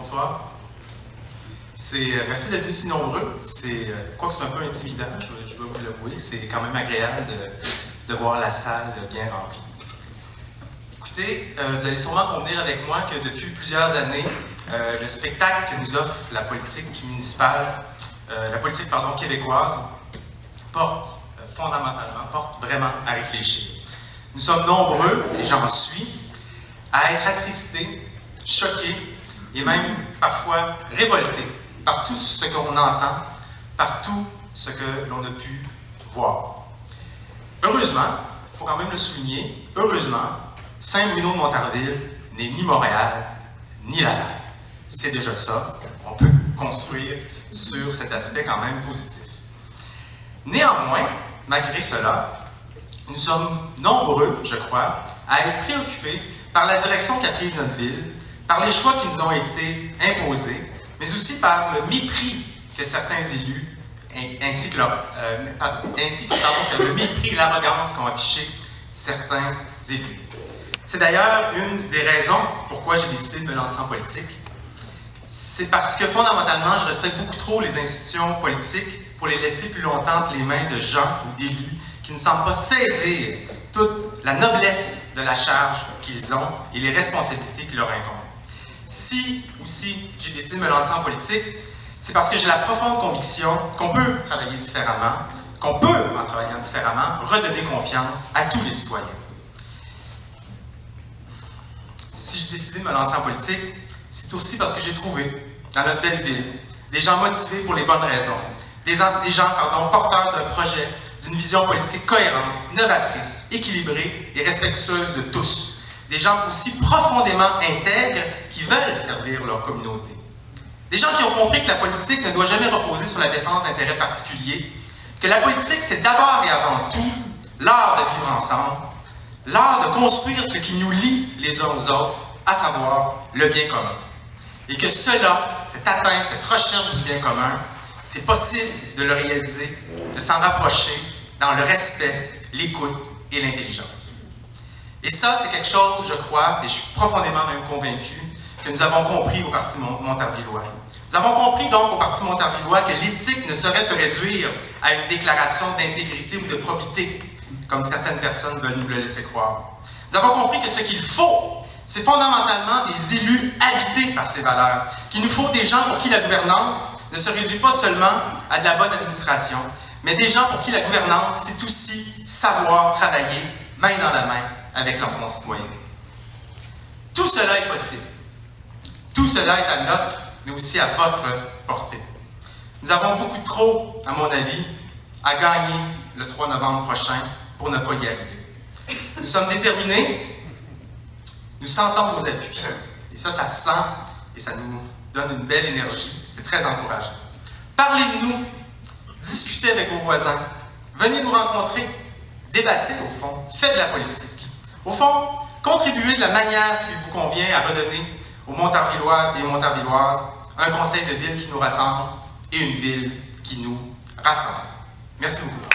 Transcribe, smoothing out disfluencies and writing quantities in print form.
Bonsoir. Merci d'être venus si nombreux. Quoique c'est un peu intimidant, je dois vous l'avouer, c'est quand même agréable de voir la salle bien remplie. Écoutez, vous allez sûrement convenir avec moi que depuis plusieurs années, le spectacle que nous offre la politique municipale, québécoise, porte vraiment à réfléchir. Nous sommes nombreux, et j'en suis, à être attristés, choqués et même parfois révoltés par tout ce qu'on entend, par tout ce que l'on a pu voir. Heureusement, il faut quand même le souligner, heureusement, Saint-Bruno de Montarville n'est ni Montréal, ni Laval. C'est déjà ça, on peut construire sur cet aspect quand même positif. Néanmoins, malgré cela, nous sommes nombreux, je crois, à être préoccupés par la direction qu'a prise notre ville, par les choix qui nous ont été imposés, mais aussi par le mépris que certains élus, ainsi que le mépris et l'arrogance qu'ont affiché certains élus. C'est d'ailleurs une des raisons pourquoi j'ai décidé de me lancer en politique. C'est parce que fondamentalement, je respecte beaucoup trop les institutions politiques pour les laisser plus longtemps entre les mains de gens ou d'élus qui ne semblent pas saisir toute la noblesse de la charge qu'ils ont et les responsabilités qui leur incombent. Si aussi j'ai décidé de me lancer en politique, c'est parce que j'ai la profonde conviction qu'on peut travailler différemment, qu'on peut, en travaillant différemment, redonner confiance à tous les citoyens. Si j'ai décidé de me lancer en politique, c'est aussi parce que j'ai trouvé, dans notre belle ville, des gens motivés pour les bonnes raisons, des gens porteurs d'un projet, d'une vision politique cohérente, novatrice, équilibrée et respectueuse de tous. Des gens aussi profondément intègres qui veulent servir leur communauté. Des gens qui ont compris que la politique ne doit jamais reposer sur la défense d'intérêts particuliers, que la politique, c'est d'abord et avant tout l'art de vivre ensemble, l'art de construire ce qui nous lie les uns aux autres, à savoir le bien commun. Et que cela, cette atteinte, cette recherche du bien commun, c'est possible de le réaliser, de s'en rapprocher dans le respect, l'écoute et l'intelligence. Et ça, c'est quelque chose, je crois, et je suis profondément même convaincu, que nous avons compris au Parti montarvillois. Nous avons compris donc au Parti montarvillois que l'éthique ne saurait se réduire à une déclaration d'intégrité ou de probité, comme certaines personnes veulent nous le laisser croire. Nous avons compris que ce qu'il faut, c'est fondamentalement des élus habités par ces valeurs, qu'il nous faut des gens pour qui la gouvernance ne se réduit pas seulement à de la bonne administration, mais des gens pour qui la gouvernance, c'est aussi savoir travailler main dans la main avec leurs concitoyens. Tout cela est possible. Tout cela est à notre, mais aussi à votre portée. Nous avons beaucoup trop, à mon avis, à gagner le 3 novembre prochain pour ne pas y arriver. Nous sommes déterminés, nous sentons vos appuis. Et ça se sent et ça nous donne une belle énergie. C'est très encourageant. Parlez de nous, discutez avec vos voisins, venez nous rencontrer, débattez au fond, faites de la politique. Au fond, contribuez de la manière qui vous convient à redonner aux Montarvillois et aux Montarvilloises un conseil de ville qui nous rassemble et une ville qui nous rassemble. Merci beaucoup.